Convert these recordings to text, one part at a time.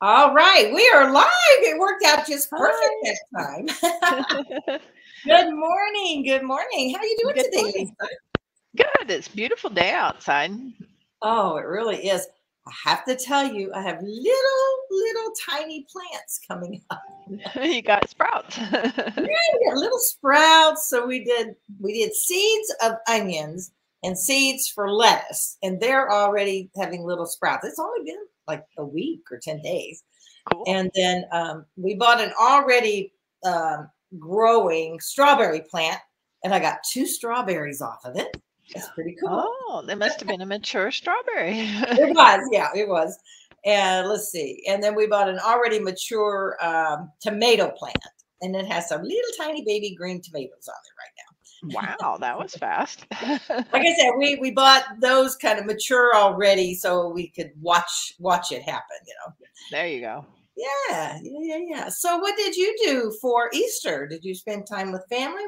All right, we are live. It worked out just perfect Hi. that time. Good morning. Good morning. How are you doing Good today, morning. Lisa? Good. It's a beautiful day outside. Oh, it really is. I have to tell you, I have little tiny plants coming up. You got sprouts. Yeah, we got little sprouts. So we did seeds of onions and seeds for lettuce, and they're already having little sprouts. It's only been like a week or 10 days. Cool. And then we bought an already growing strawberry plant, and I got 2 strawberries off of it. That's pretty cool. Oh, there must have been a mature strawberry. It was, yeah, it was. And let's see. And then we bought an already mature tomato plant, and it has some little tiny baby green tomatoes on it right now. Wow, that was fast. Like I said, we bought those kind of mature already, so we could watch it happen. There you go. Yeah. So what did you do for Easter? Did you spend time with family?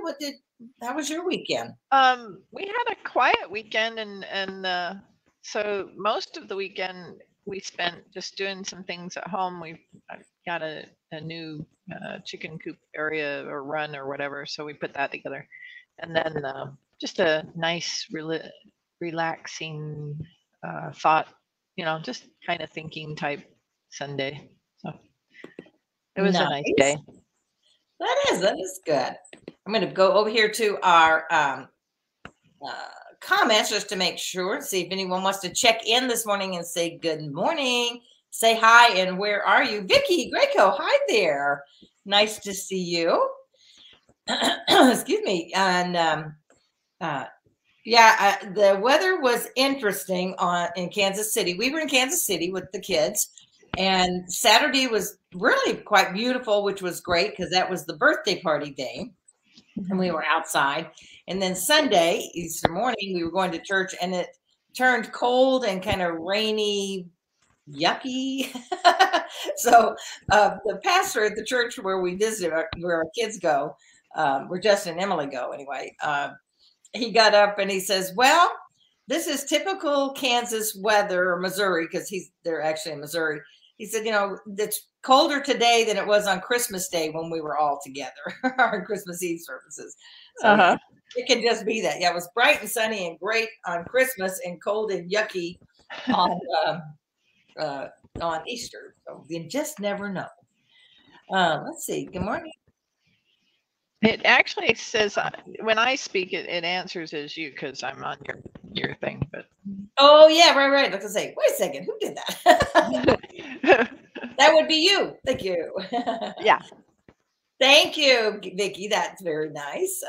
How was your weekend? We had a quiet weekend, and so most of the weekend we spent just doing some things at home. We've got a new chicken coop area or run or whatever, so we put that together, and then just a nice, relaxing thought, just kind of thinking type Sunday. So it was a nice day. That is good. I'm going to go over here to our comments just to make sure, see if anyone wants to check in this morning and say good morning, say hi, and where are you? Vicki Greco, hi there. Nice to see you. Excuse me. And the weather was interesting in Kansas City. We were in Kansas City with the kids, and Saturday was really quite beautiful, which was great because that was the birthday party day, and we were outside. And then Sunday, Easter morning, we were going to church, and it turned cold and kind of rainy, yucky. So the pastor at the church where we visited, where our kids go, where Justin and Emily go anyway, he got up and he says, well, this is typical Kansas weather, or Missouri, because they're actually in Missouri. He said, it's colder today than it was on Christmas Day when we were all together, our Christmas Eve services. So it can just be that. Yeah, it was bright and sunny and great on Christmas and cold and yucky on Easter. So you just never know. Let's see. Good morning. It actually says when I speak, it answers as you because I'm on your thing. But oh yeah, right. Like I say, wait a second, who did that? That would be you. Thank you. Yeah. Thank you, Vicki. That's very nice.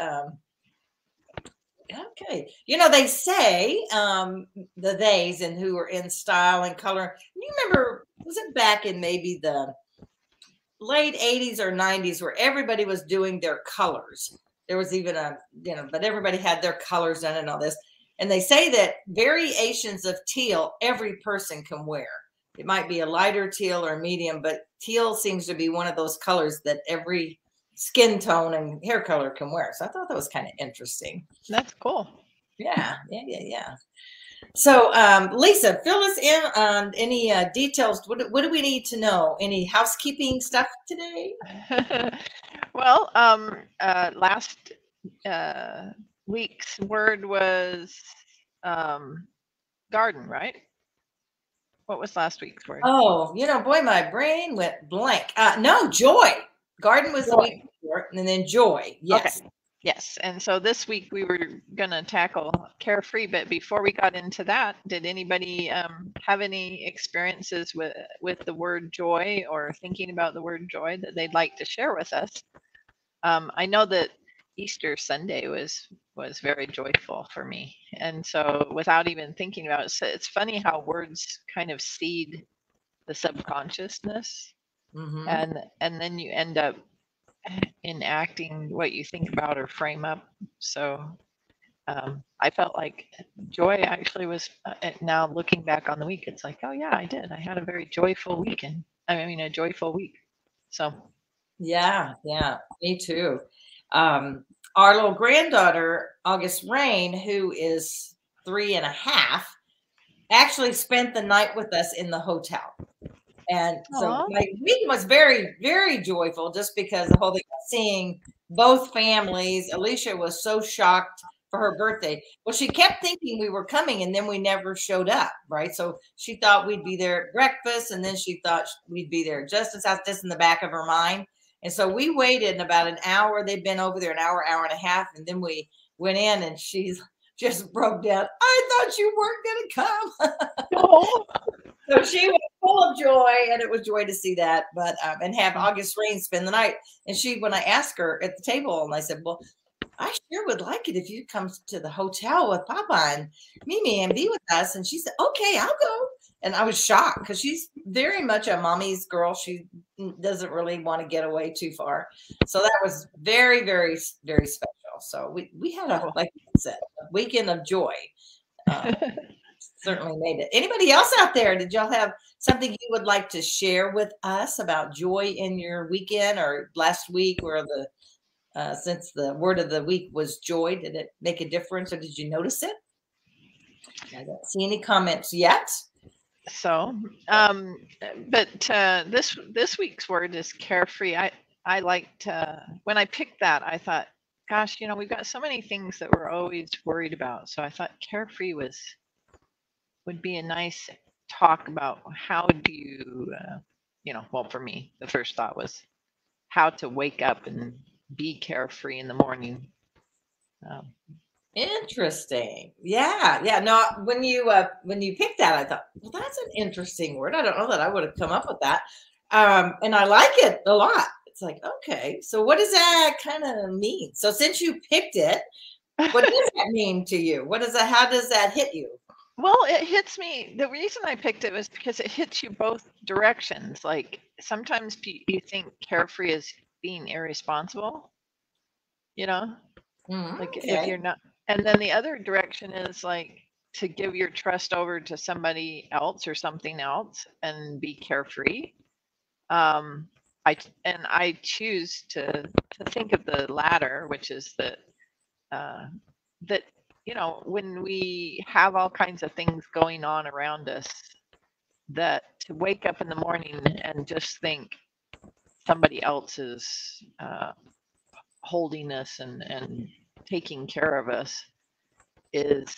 Okay. They say the theys and who are in style and color. You remember, was it back in maybe the late 80s or 90s where everybody was doing their colors? There was even but everybody had their colors done and all this. And they say that variations of teal every person can wear. It might be a lighter teal or medium, but teal seems to be one of those colors that every skin tone and hair color can wear. So I thought that was kind of interesting. That's cool. Yeah. So, Lisa, fill us in on any details. What do we need to know? Any housekeeping stuff today? Well, last week's word was garden, right? What was last week's word? Oh, boy, my brain went blank. No, joy. Garden was joy. The week before, and then joy. Yes. Okay. Yes. And so this week we were going to tackle Carefree, but before we got into that, did anybody have any experiences with the word joy or thinking about the word joy that they'd like to share with us? I know that Easter Sunday was very joyful for me. And so without even thinking about it, it's funny how words kind of seed the subconsciousness. Mm-hmm. And then you end up enacting what you think about or frame up. So I felt like joy actually was, now looking back on the week, it's like, oh yeah, I did. I had a very joyful weekend. A joyful week. So. Yeah, me too. Our little granddaughter, August Rain, who is 3.5, actually spent the night with us in the hotel. And so Aw. my week was very, very joyful just because the whole thing of seeing both families. Alicia was so shocked for her birthday. Well, she kept thinking we were coming and then we never showed up, right? So she thought we'd be there at breakfast and then she thought we'd be there at Justin's house, just in the back of her mind. And so we waited and about an hour. They'd been over there an hour, hour and a half. And then we went in and she's just broke down. I thought you weren't going to come. Oh. So she was full of joy, and it was joy to see that. But and have August Rain spend the night. And she, when I asked her at the table, and I said, "Well, I sure would like it if you come to the hotel with Papa and Mimi and be with us." And she said, "Okay, I'll go." And I was shocked because she's very much a mommy's girl. She doesn't really want to get away too far. So that was very, very, very special. So we had a, like you said, a weekend of joy. Certainly made it. Anybody else out there? Did y'all have something you would like to share with us about joy in your weekend or last week, where the since the word of the week was joy, did it make a difference or did you notice it? I don't see any comments yet. So, but this week's word is carefree. I liked when I picked that. I thought, gosh, we've got so many things that we're always worried about. So I thought carefree would be a nice talk about how do you, well, for me, the first thought was how to wake up and be carefree in the morning. Interesting. Yeah. No, when you picked that, I thought, well, that's an interesting word. I don't know that I would have come up with that. And I like it a lot. It's like, okay, so what does that kind of mean? So since you picked it, what does that mean to you? How does that hit you? Well, it hits me. The reason I picked it was because it hits you both directions. Like sometimes you think carefree is being irresponsible, like Okay. if you're not. And then the other direction is like to give your trust over to somebody else or something else and be carefree. I choose to think of the latter, which is that when we have all kinds of things going on around us, that to wake up in the morning and just think somebody else is holding us and taking care of us is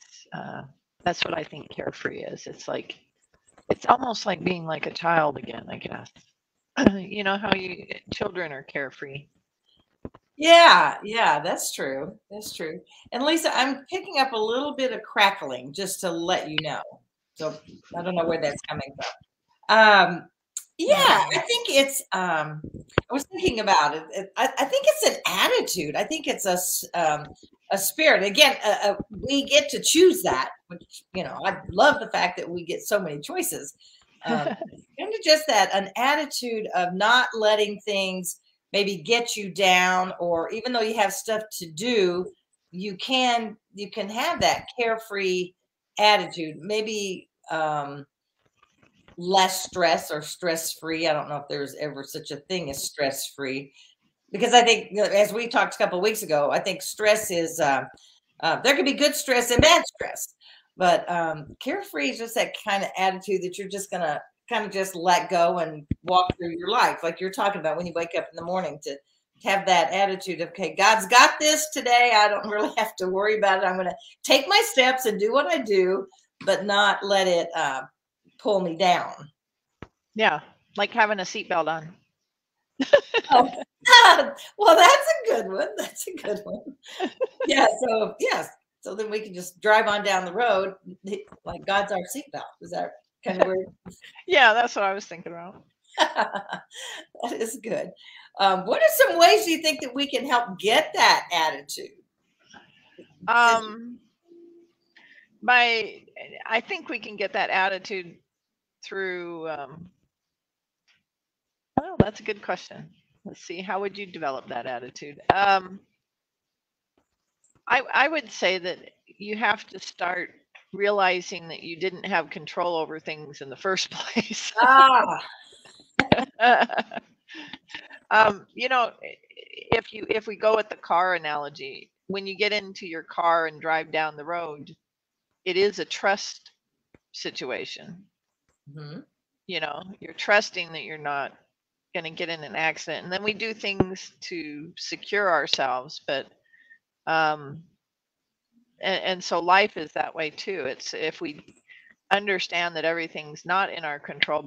that's what I think carefree is. It's almost like being like a child again, I guess. How children are carefree. Yeah, that's true. That's true. And Lisa, I'm picking up a little bit of crackling just to let you know. So I don't know where that's coming from. Yeah, I think it's I was thinking about it. I think it's an attitude. I think it's a spirit. Again, we get to choose that, which, I love the fact that we get so many choices. And just an attitude of not letting things maybe get you down, or even though you have stuff to do, you can have that carefree attitude. Maybe less stress or stress-free. I don't know if there's ever such a thing as stress-free, because I think, as we talked a couple of weeks ago, I think stress is there can be good stress and bad stress, but carefree is just that kind of attitude that you're just gonna kind of just let go and walk through your life, like you're talking about when you wake up in the morning, to have that attitude of, okay, God's got this today. I don't really have to worry about it. I'm going to take my steps and do what I do, but not let it pull me down. Yeah, like having a seatbelt on. Oh, well, that's a good one. That's a good one. Yeah. So yes. So then we can just drive on down the road like God's our seatbelt. Is that kind of weird? Yeah, that's what I was thinking about. That is good. What are some ways you think that we can help get that attitude? I think we can get that attitude through. Oh, that's a good question. Let's see. How would you develop that attitude? I would say that you have to start realizing that you didn't have control over things in the first place. If we go with the car analogy, when you get into your car and drive down the road, it is a trust situation. Mm-hmm. you're trusting that you're not going to get in an accident. And then we do things to secure ourselves, but and so life is that way too. It's if we understand that everything's not in our control,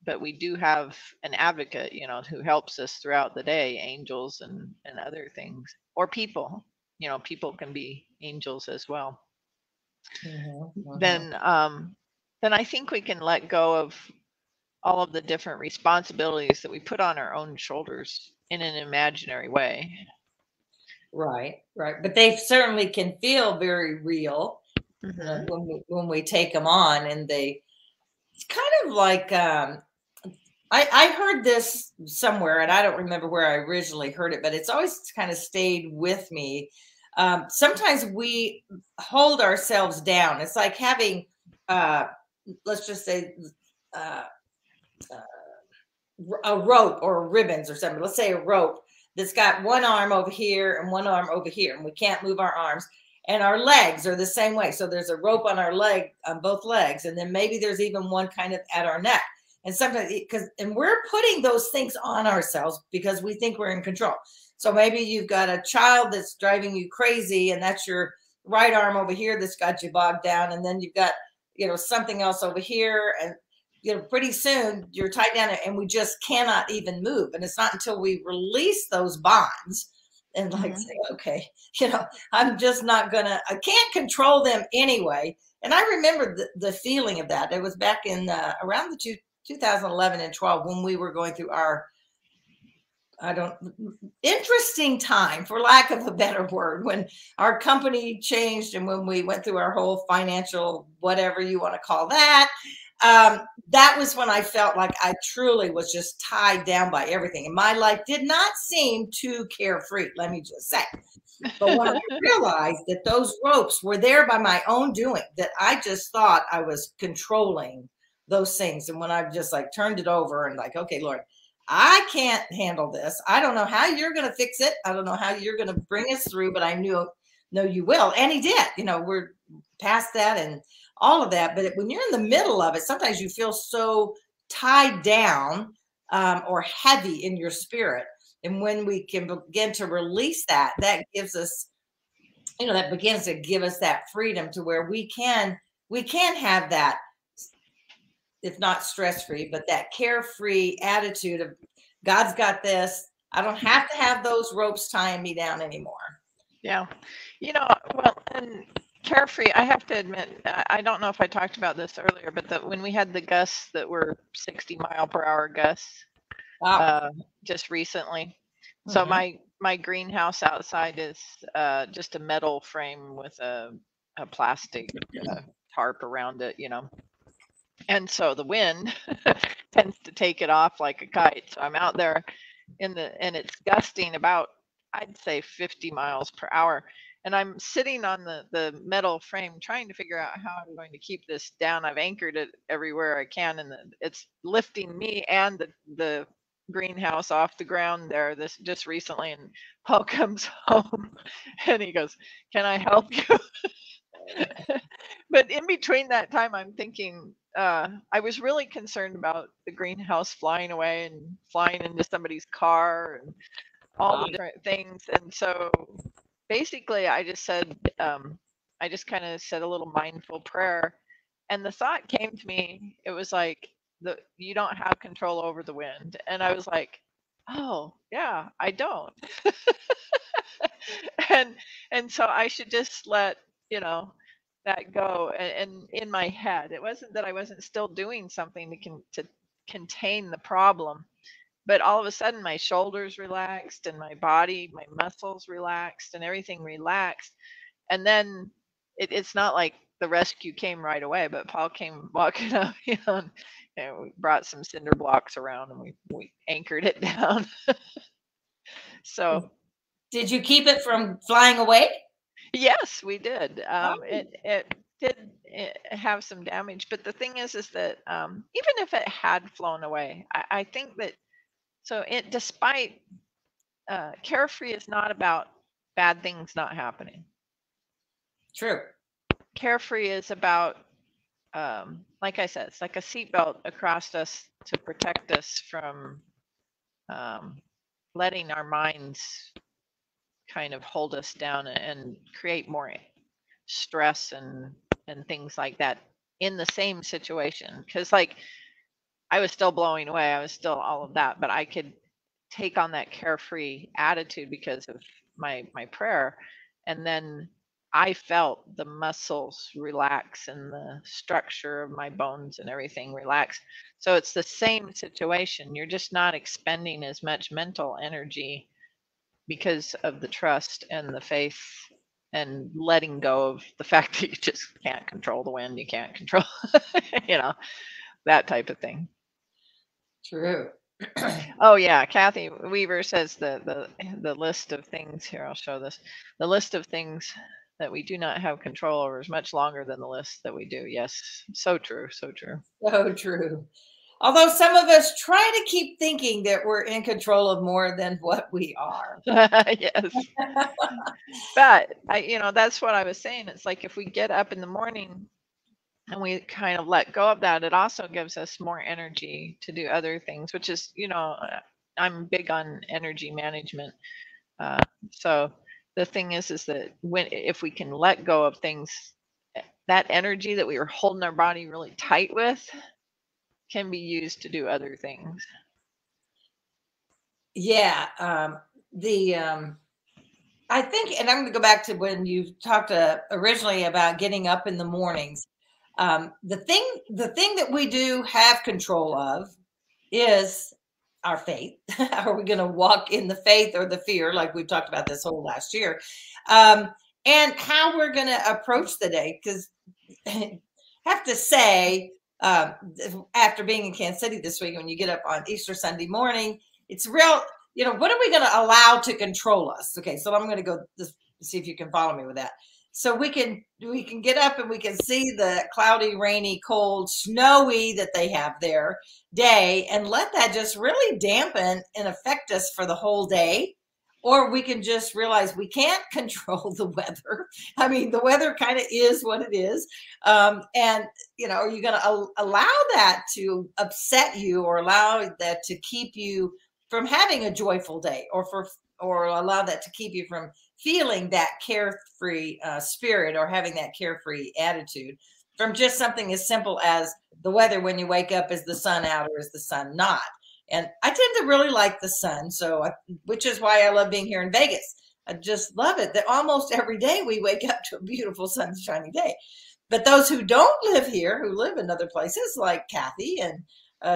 but we do have an advocate, who helps us throughout the day, angels and other things, or people. People can be angels as well. Then I think we can let go of all of the different responsibilities that we put on our own shoulders in an imaginary way. Right. But they certainly can feel very real when we take them on, and it's kind of like, I heard this somewhere, and I don't remember where I originally heard it, but it's always kind of stayed with me. Sometimes we hold ourselves down. It's like having, let's just say, a rope or ribbons or something. Let's say a rope that's got one arm over here and one arm over here, and we can't move our arms. And our legs are the same way. So there's a rope on our leg, on both legs, and then maybe there's even one kind of at our neck. And sometimes, and we're putting those things on ourselves because we think we're in control. So maybe you've got a child that's driving you crazy, and that's your right arm over here that's got you bogged down, and then you've got something else over here, and pretty soon you're tied down, and we just cannot even move. And it's not until we release those bonds and say, okay, I'm just not gonna, I can't control them anyway. And I remember the feeling of that. It was back in around the 2011 and 12 when we were going through our interesting time, for lack of a better word, when our company changed and when we went through our whole financial, whatever you want to call that. That was when I felt like I truly was just tied down by everything. And my life did not seem too carefree, let me just say. But when I realized that those ropes were there by my own doing, that I just thought I was controlling those things. And when I just turned it over and okay, Lord, I can't handle this. I don't know how you're going to fix it. I don't know how you're going to bring us through, but I know you will. And he did. We're past that and all of that. But when you're in the middle of it, sometimes you feel so tied down or heavy in your spirit. And when we can begin to release that, that gives us, that begins to give us that freedom to where we can have that, if not stress-free, but that carefree attitude of God's got this. I don't have to have those ropes tying me down anymore. Yeah. Well, and Carefree, I have to admit, I don't know if I talked about this earlier, but when we had the gusts that were 60-mile-per-hour gusts just recently. So my greenhouse outside is just a metal frame with a plastic tarp around it, And so the wind tends to take it off like a kite. So I'm out there and it's gusting about, I'd say 50 miles per hour. And I'm sitting on the metal frame trying to figure out how I'm going to keep this down. I've anchored it everywhere I can, and it's lifting me and the greenhouse off the ground there just recently. And Paul comes home and he goes, "Can I help you?" But in between that time, I'm thinking, I was really concerned about the greenhouse flying away and flying into somebody's car and all the different things. And so basically, I just said, I just kind of said a little mindful prayer. And the thought came to me, it was like, you don't have control over the wind. And I was like, oh, yeah, I don't. and so I should just let, that go. And in my head, it wasn't that I wasn't still doing something to contain the problem, but all of a sudden my shoulders relaxed and my body, my muscles relaxed and everything relaxed. And then it's not like the rescue came right away, but Paul came walking up, and we brought some cinder blocks around and we anchored it down. So did you keep it from flying away? Yes, we did. It did have some damage, but the thing is that even if it had flown away, I think that despite Carefree is not about bad things not happening. True. Carefree is about like I said, it's like a seatbelt across us to protect us from letting our minds kind of hold us down and create more stress and things like that in the same situation. Because like I was still blowing away, I was still all of that, but I could take on that carefree attitude because of my prayer, and then I felt the muscles relax and the structure of my bones and everything relax. So it's the same situation. You're just not expending as much mental energy because of the trust and the faith and letting go of the fact that you just can't control the wind, you can't control, you know, that type of thing. True. Oh yeah, Kathy Weaver says the list of things here. I'll show this. The list of things that we do not have control over is much longer than the list that we do. Yes, so true, so true. So true. Although some of us try to keep thinking that we're in control of more than what we are. Yes. But that's what I was saying. It's like if we get up in the morning and we kind of let go of that, it also gives us more energy to do other things, which is, I'm big on energy management. So the thing is that if we can let go of things, that energy that we were holding our body really tight with can be used to do other things. Yeah. I think, and I'm going to go back to when you talked originally about getting up in the mornings. The thing that we do have control of is our faith. Are we going to walk in the faith or the fear, like we've talked about this whole last year? And how we're going to approach the day. Because I have to say, after being in Kansas City this week, when you get up on Easter Sunday morning, it's real. What are we going to allow to control us? Okay, so I'm going to go see if you can follow me with that. So we can get up and we can see the cloudy, rainy, cold, snowy that they have there day, and let that just really dampen and affect us for the whole day. Or we can just realize we can't control the weather. I mean, the weather kind of is what it is. And, are you going to allow that to upset you, or allow that to keep you from having a joyful day, or allow that to keep you from feeling that carefree spirit, or having that carefree attitude, from just something as simple as the weather when you wake up? Is the sun out or is the sun not? And I tend to really like the sun, which is why I love being here in Vegas. I just love it that almost every day we wake up to a beautiful sunshiny day. But those who don't live here, who live in other places like Kathy and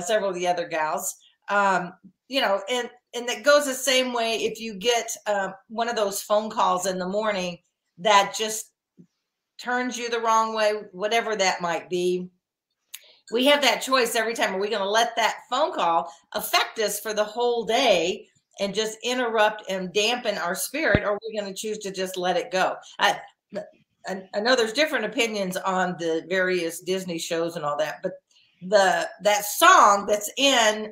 several of the other gals, and that goes the same way. If you get one of those phone calls in the morning that just turns you the wrong way, whatever that might be, we have that choice every time. Are we going to let that phone call affect us for the whole day and just interrupt and dampen our spirit, or are we going to choose to just let it go? I know there's different opinions on the various Disney shows and all that, but that song that's in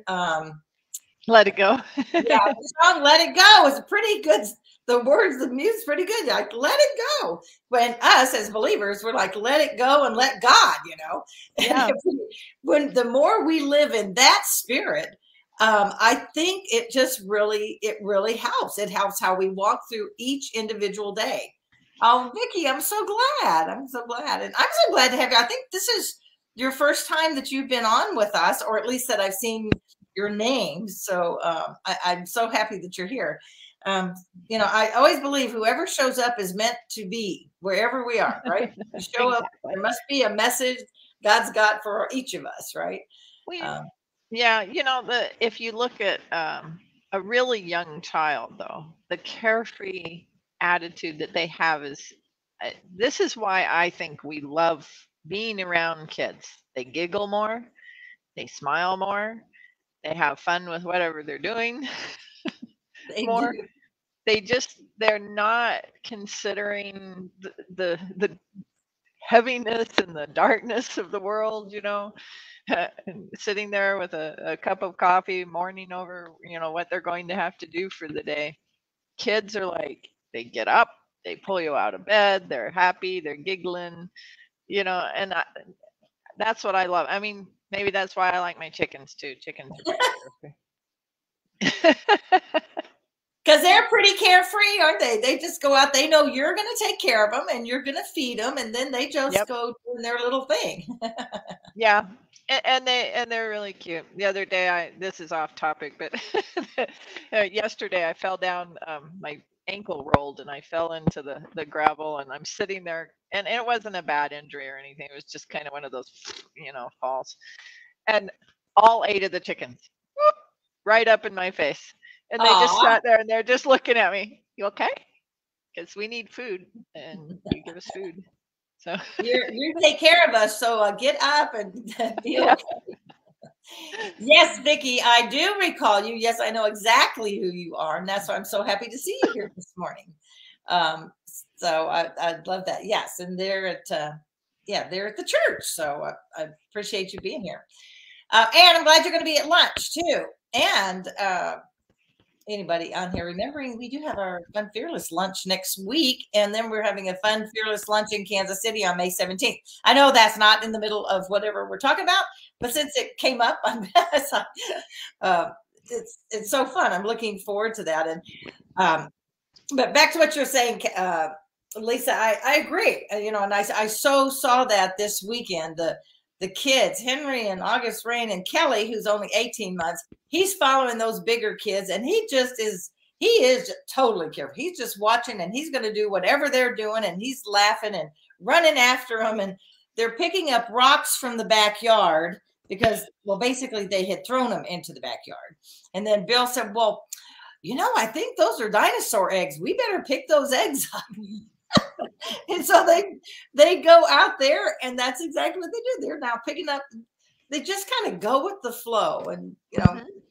Let It Go. yeah, the song "Let It Go" is pretty good. The words, the music's pretty good. Like, let it go. When us as believers, we're like, let it go and let God, Yeah. And when the more we live in that spirit, I think it really helps. It helps how we walk through each individual day. Oh, Vicki, I'm so glad. I'm so glad. And I'm so glad to have you. I think this is your first time that you've been on with us, or at least that I've seen your name. So I'm so happy that you're here. I always believe whoever shows up is meant to be wherever we are, right? You show up, there must be a message God's got for each of us, right? Yeah, if you look at a really young child, though, the carefree attitude that they have is this is why I think we love being around kids. They giggle more, they smile more, they have fun with whatever they're doing They more. do. They're not considering the heaviness and the darkness of the world, and sitting there with a cup of coffee, mourning over, what they're going to have to do for the day. Kids are like, they get up, they pull you out of bed, they're happy, they're giggling, and That's what I love. I mean, maybe that's why I like my chickens too. Chickens are pretty carefree. Because they're pretty carefree, aren't they? They just go out. They know you're going to take care of them and you're going to feed them, and then they just Yep. go doing their little thing. Yeah. And they're really cute. The other day, this is off topic, but yesterday I fell down, my ankle rolled and I fell into the gravel, and I'm sitting there, and it wasn't a bad injury or anything. It was just kind of one of those, falls. And all 8 of the chickens, whoop, right up in my face. And they just Aw, sat there and they're just looking at me. You okay? Because we need food and you give us food. So you take care of us, so get up and be yeah. okay. Yes, Vicki, I do recall you. Yes, I know exactly who you are, and that's why I'm so happy to see you here this morning. Um, so I love that. Yes, and they're at they're at the church. So I appreciate you being here, and I'm glad you're going to be at lunch too. And anybody on here remembering we do have our Fun Fearless lunch next week, and then we're having a Fun Fearless lunch in Kansas City on May 17th. I know that's not in the middle of whatever we're talking about, but since it came up, it's so fun. I'm looking forward to that. And but back to what you're saying, Lisa, I agree. And I so saw that this weekend. The kids, Henry and August Rain and Kelly, who's only 18 months, he's following those bigger kids, and he is totally careful. He's just watching, and he's going to do whatever they're doing, and he's laughing and running after them, and they're picking up rocks from the backyard because, well, basically they had thrown them into the backyard. And then Bill said, well, I think those are dinosaur eggs. We better pick those eggs up. And so they go out there, and that's exactly what they do. They're now picking up. They just kind of go with the flow, and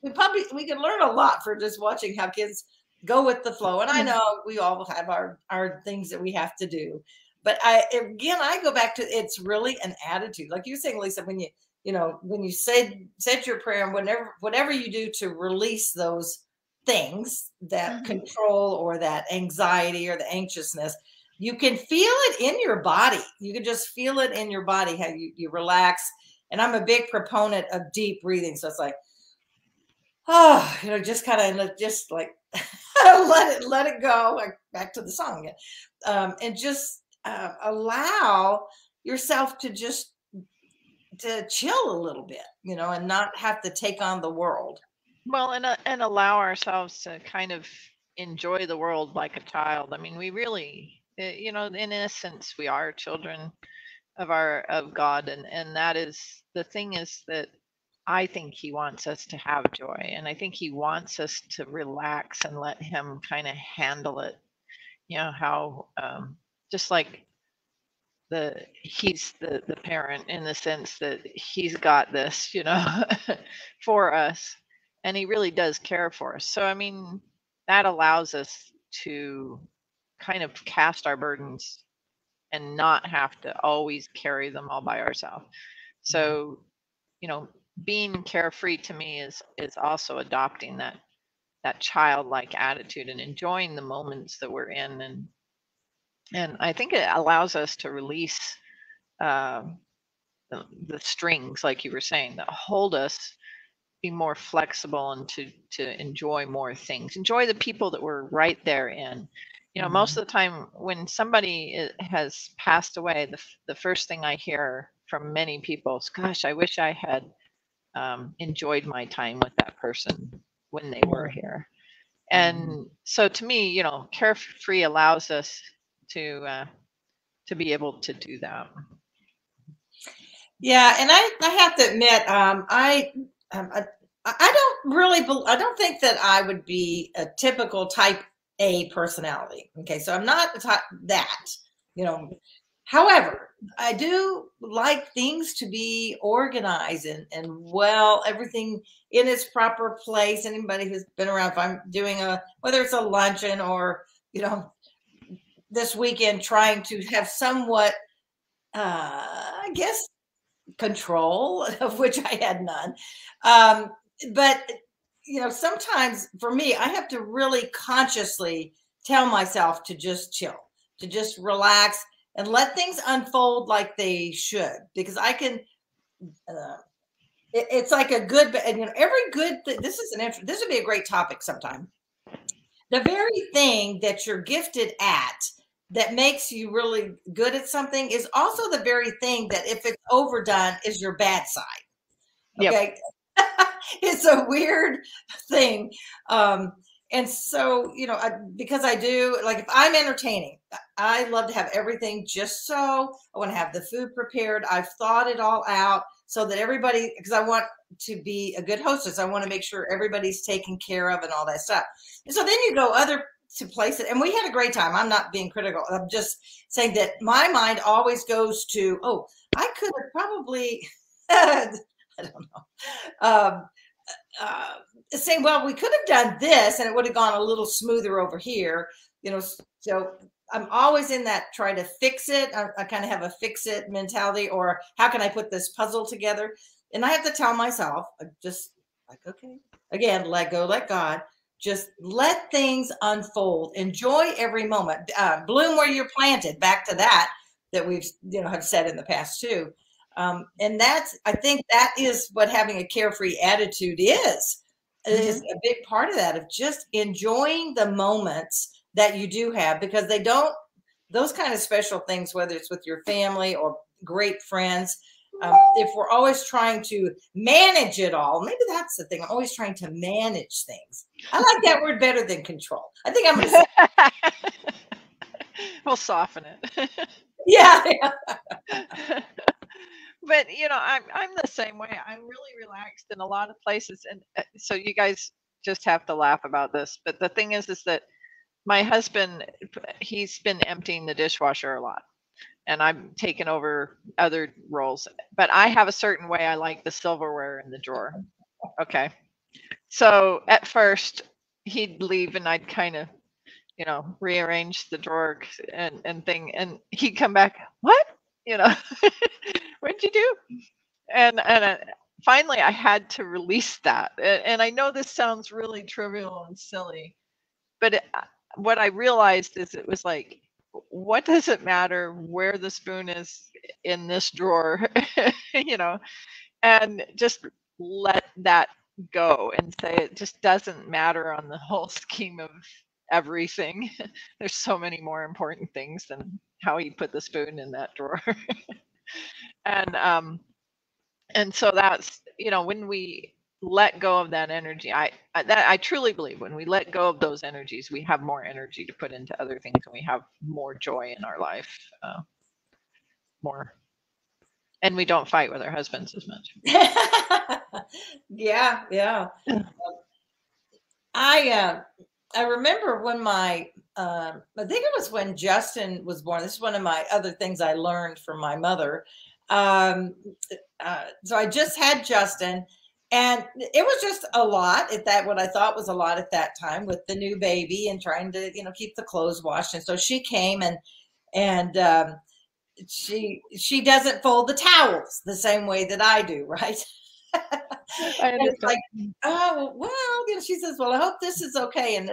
we can learn a lot for just watching how kids go with the flow. And I know we all have our things that we have to do, but I go back to, it's really an attitude, like you were saying, Lisa, when you said your prayer, and whatever you do to release those things, that control or that anxiety or the anxiousness, you can feel it in your body. You can just feel it in your body, how you relax. And I'm a big proponent of deep breathing. So it's like, just kind of just like let it go, like back to the song again. And just allow yourself to just to chill a little bit, and not have to take on the world. Well, and allow ourselves to kind of enjoy the world like a child. I mean, we really, in essence, we are children of God, and that is the thing, is that I think He wants us to have joy, and I think He wants us to relax and let Him kind of handle it. How just like He's the parent, in the sense that He's got this, for us, and He really does care for us. So I mean, that allows us to kind of cast our burdens and not have to always carry them all by ourselves. So, being carefree to me is also adopting that childlike attitude and enjoying the moments that we're in, and I think it allows us to release the strings, like you were saying, that hold us, be more flexible, and to enjoy more things, enjoy the people that we're right there in. Most of the time when somebody has passed away, the first thing I hear from many people is, gosh, I wish I had enjoyed my time with that person when they were here. And so to me, Carefree allows us to be able to do that. Yeah, and I have to admit, I don't think that I would be a typical type A personality. Okay, so I'm not that, However, I do like things to be organized and well, everything in its proper place. Anybody who's been around, if I'm doing whether it's a luncheon or, this weekend, trying to have somewhat, I guess, control, of which I had none. But, sometimes for me, I have to really consciously tell myself to just chill, to just relax and let things unfold like they should, because I can it's like a good, and every good this is this would be a great topic sometime. The very thing that you're gifted at that makes you really good at something is also the very thing that, if it's overdone, is your bad side. Okay. Yep. It's a weird thing. And so, because I do, like, if I'm entertaining, I love to have everything just so. I want to have the food prepared. I've thought it all out so that everybody, because I want to be a good hostess. I want to make sure everybody's taken care of and all that stuff. And so then you go to places, and we had a great time. I'm not being critical. I'm just saying that my mind always goes to, oh, I could have probably, I don't know. Saying, well, we could have done this and it would have gone a little smoother over here, so I'm always in that try to fix it. I kind of have a fix it mentality, or how can I put this puzzle together? And I have to tell myself, just like, okay, again, let go, let God, just let things unfold, enjoy every moment, bloom where you're planted, back to that we've, have said in the past too. And I think that is what having a carefree attitude is a big part of that, of just enjoying the moments that you do have, because those kind of special things, whether it's with your family or great friends, if we're always trying to manage it all, maybe that's the thing. I'm always trying to manage things. I like that word better than control. I think I'm going to say we'll soften it. Yeah. But I'm the same way. I'm really relaxed in a lot of places, and so you guys just have to laugh about this. But the thing is that my husband, he's been emptying the dishwasher a lot, and I'm taking over other roles. But I have a certain way I like the silverware in the drawer. Okay, so at first he'd leave, and I'd kind of, rearrange the drawer and thing, and he'd come back. What? What'd you do? And finally I had to release that. And I know this sounds really trivial and silly, but what I realized is, it was like, what does it matter where the spoon is in this drawer? And just let that go and say it just doesn't matter on the whole scheme of everything. There's so many more important things than how you put the spoon in that drawer. And so that's, when we let go of that energy, I truly believe when we let go of those energies, we have more energy to put into other things, and we have more joy in our life, more, and we don't fight with our husbands as much. Yeah. I remember when I think it was when Justin was born. This is one of my other things I learned from my mother. So I just had Justin, and it was just a lot what I thought was a lot at that time, with the new baby and trying to, keep the clothes washed. And so she came, and she doesn't fold the towels the same way that I do. Right. And it's like, oh, well, she says, well, I hope this is okay. And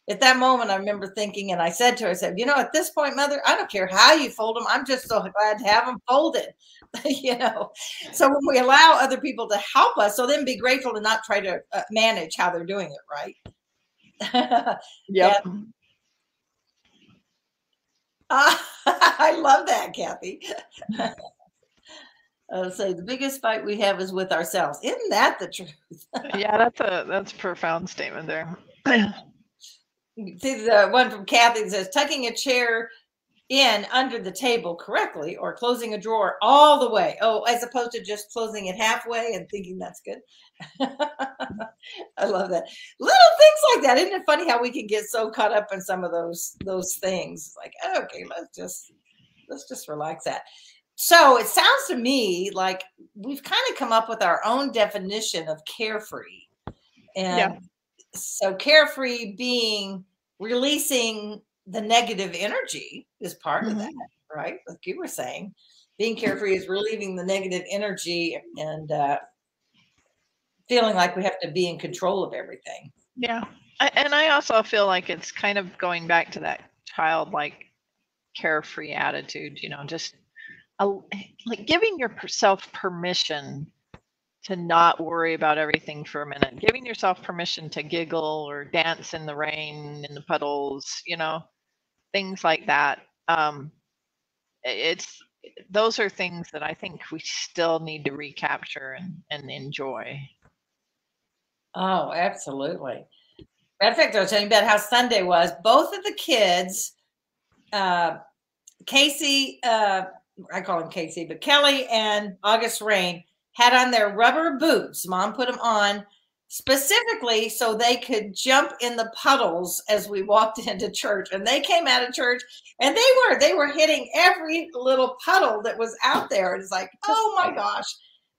at that moment, I remember thinking, and I said to her, I said, at this point, Mother, I don't care how you fold them. I'm just so glad to have them folded, So when we allow other people to help us, so then be grateful to not try to manage how they're doing it, right? Yep. I love that, Kathy. Say the biggest fight we have is with ourselves. Isn't that the truth? Yeah, that's a profound statement there. See the one from Kathy that says, tucking a chair in under the table correctly, or closing a drawer all the way. Oh, as opposed to just closing it halfway and thinking that's good. I love that. Little things like that. Isn't it funny how we can get so caught up in some of those things? Like, okay, let's just relax that. So it sounds to me like we've kind of come up with our own definition of carefree. And so carefree being releasing the negative energy is part of that, right? Like you were saying, being carefree is relieving the negative energy and feeling like we have to be in control of everything. Yeah. And I also feel like it's kind of going back to that childlike carefree attitude, just like giving yourself permission to not worry about everything for a minute, giving yourself permission to giggle or dance in the rain, in the puddles, you know, things like that. It's those are things that I think we still need to recapture and enjoy. Oh, absolutely. Matter of fact, I was telling you about how Sunday was. Both of the kids, Casey, I call him Casey, but Kelly and August Rain had on their rubber boots. Mom put them on specifically so they could jump in the puddles as we walked into church. And they came out of church and they were hitting every little puddle that was out there. It's like, oh my gosh,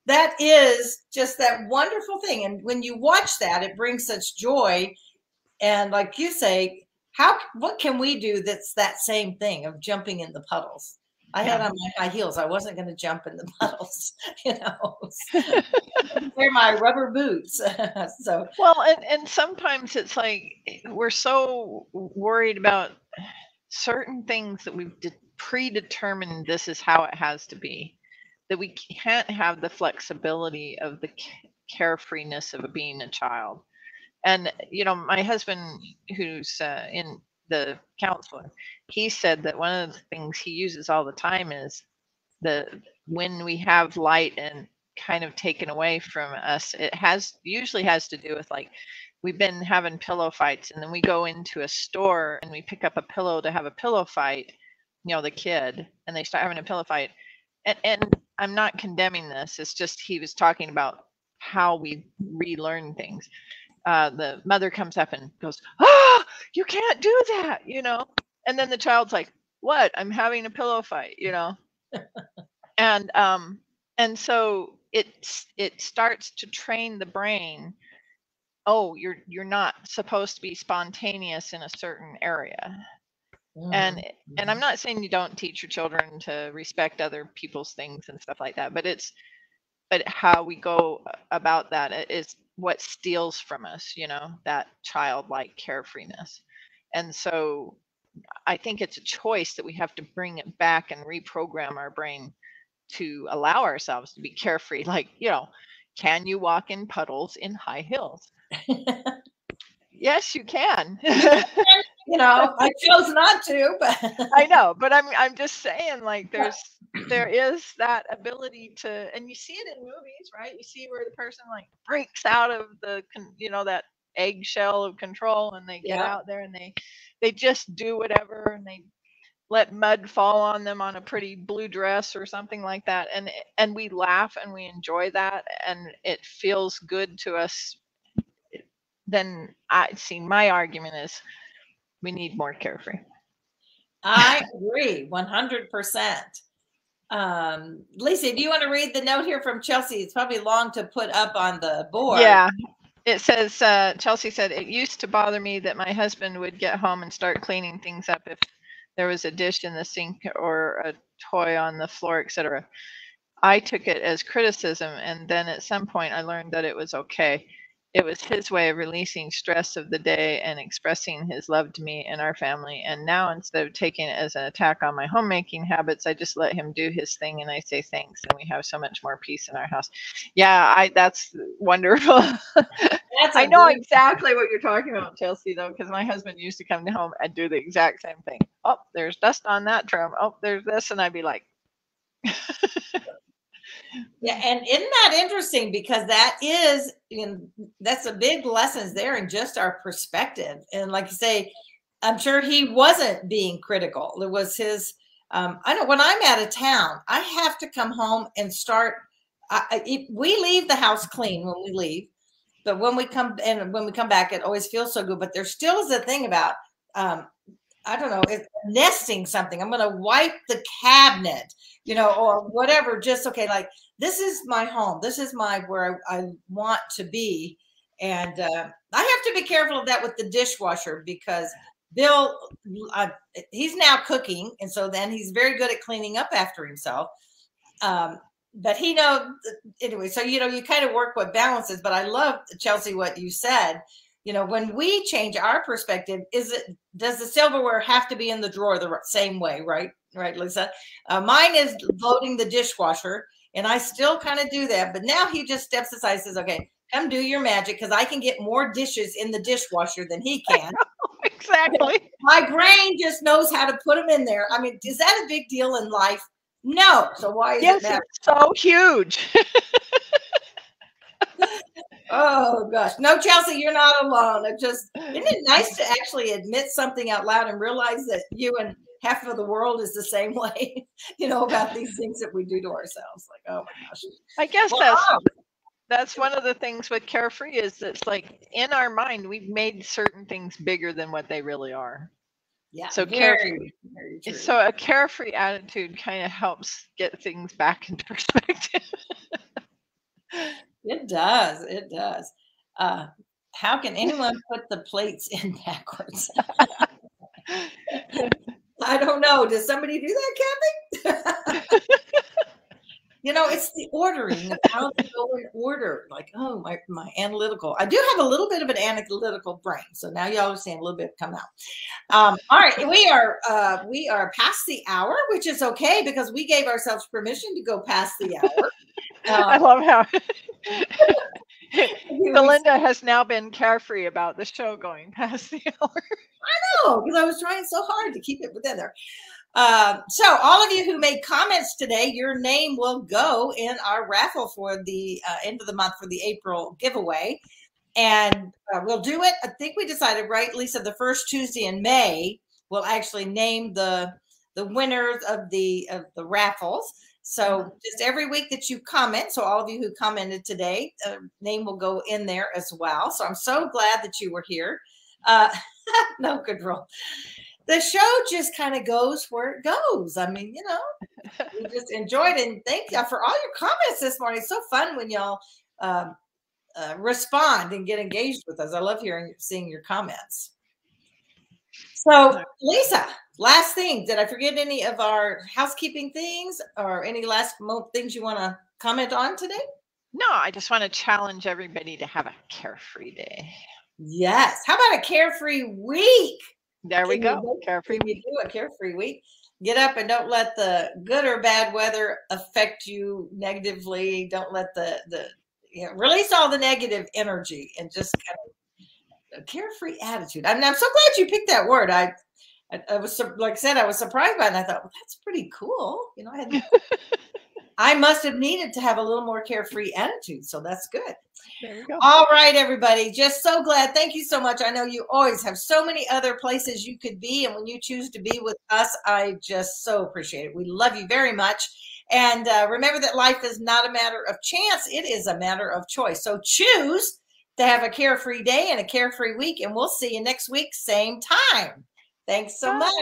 that is just that wonderful thing. And when you watch that, it brings such joy. And like you say, what can we do that's that same thing of jumping in the puddles? I had on my high heels. I wasn't going to jump in the puddles, you know. Wear my rubber boots. So well, and sometimes it's like we're so worried about certain things that we've predetermined this is how it has to be, that we can't have the flexibility of the carefreeness of being a child. And you know, my husband, who's in the counselor, he said that one of the things he uses all the time is when we have light and kind of taken away from us, it usually has to do with, like, we've been having pillow fights and then we go into a store and we pick up a pillow to have a pillow fight, you know, the kid, and they start having a pillow fight. And I'm not condemning this. It's just he was talking about how we relearn things. The mother comes up and goes, "Ah, you can't do that," you know. And then the child's like, "What? I'm having a pillow fight," you know. And so it starts to train the brain. Oh, you're not supposed to be spontaneous in a certain area. And I'm not saying you don't teach your children to respect other people's things and stuff like that, but how we go about that is what steals from us, you know, that childlike carefreeness. And so I think it's a choice that we have to bring it back and reprogram our brain to allow ourselves to be carefree. Like, you know, can you walk in puddles in high heels? Yes, you can. You know, I chose not to, but I know, but I'm just saying, like, there is that ability to, and you see it in movies, right? You see where the person like breaks out of the, you know, that eggshell of control, and they get out there and they just do whatever, and they let mud fall on them on a pretty blue dress or something like that, and we laugh and we enjoy that, and it feels good to us. Then my argument is we need more Carefree. I agree 100%. Lisa, do you want to read the note here from Chelsea? It's probably long to put up on the board. Yeah. It says, Chelsea said, "It used to bother me that my husband would get home and start cleaning things up if there was a dish in the sink or a toy on the floor, etc. I took it as criticism, and then at some point I learned that it was okay. It was his way of releasing stress of the day and expressing his love to me and our family. And now, instead of taking it as an attack on my homemaking habits, I just let him do his thing and I say thanks, and we have so much more peace in our house." Yeah, that's wonderful. I know exactly what you're talking about, Chelsea, though, because my husband used to come home and do the exact same thing. Oh, there's dust on that trim. Oh, there's this. And I'd be like, yeah, and isn't that interesting? Because that is, you know, that's a big lessons there in just our perspective. And like you say, I'm sure he wasn't being critical. It was his. I know when I'm out of town, I have to come home and start. We leave the house clean when we leave, but when we come back, it always feels so good. But there still is a thing about I don't know, it's nesting something. I'm going to wipe the cabinet, you know, or whatever. Just okay, like this is my home. This is where I want to be, and I have to be careful of that with the dishwasher because Bill, he's now cooking, and so then he's very good at cleaning up after himself. But he knows anyway. So you know, you kind of work what balances. But I love, Chelsea, what you said. You know, when we change our perspective, does the silverware have to be in the drawer the same way, right? right, Lisa. Mine is loading the dishwasher, and I still kind of do that. But now he just steps aside and says, okay, come do your magic, because I can get more dishes in the dishwasher than he can. Exactly. My brain just knows how to put them in there. I mean, is that a big deal in life? No. So why is it matter? It's so huge. Oh gosh, no, Chelsea, you're not alone. Isn't it nice to actually admit something out loud and realize that you and half of the world is the same way, about these things that we do to ourselves. Like, oh my gosh. I guess that's one of the things with Carefree is it's like in our mind, we've made certain things bigger than what they really are. Yeah. So very true. So a carefree attitude kind of helps get things back into perspective. It does. It does. How can anyone put the plates in backwards? I don't know. Does somebody do that, Kathy? It's the ordering of how to go in order. Like, oh, my analytical. I do have a little bit of an analytical brain, so now y'all are seeing a little bit come out. All right, we are past the hour, which is okay because we gave ourselves permission to go past the hour. I love how Delinda has now been carefree about the show going past the hour. I know, because I was trying so hard to keep it within there. So all of you who made comments today, your name will go in our raffle for the end of the month for the April giveaway. And we'll do it. I think we decided, right, Lisa, the first Tuesday in May, we'll actually name the winners of the raffles. So just every week that you comment, so all of you who commented today, name will go in there as well. So I'm so glad that you were here. No control. The show just kind of goes where it goes. I mean, we just enjoyed it. And thank you for all your comments this morning. It's so fun when y'all respond and get engaged with us. I love seeing your comments. So, Lisa, last thing. Did I forget any of our housekeeping things or any last things you want to comment on today? No, I just want to challenge everybody to have a carefree day. Yes. How about a carefree week? There we go. Carefree week. Do a carefree week. Get up and don't let the good or bad weather affect you negatively. Don't let release all the negative energy and just kind of a carefree attitude. I mean, I'm so glad you picked that word. I was, like I said, I was surprised by it. And I thought, well, that's pretty cool. I must have needed to have a little more carefree attitude. So that's good. There we go. All right, everybody. Just so glad. Thank you so much. I know you always have so many other places you could be. And when you choose to be with us, I just so appreciate it. We love you very much. And remember that life is not a matter of chance. It is a matter of choice. So choose to have a carefree day and a carefree week. And we'll see you next week, same time. Thanks so much.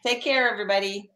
Take care, everybody.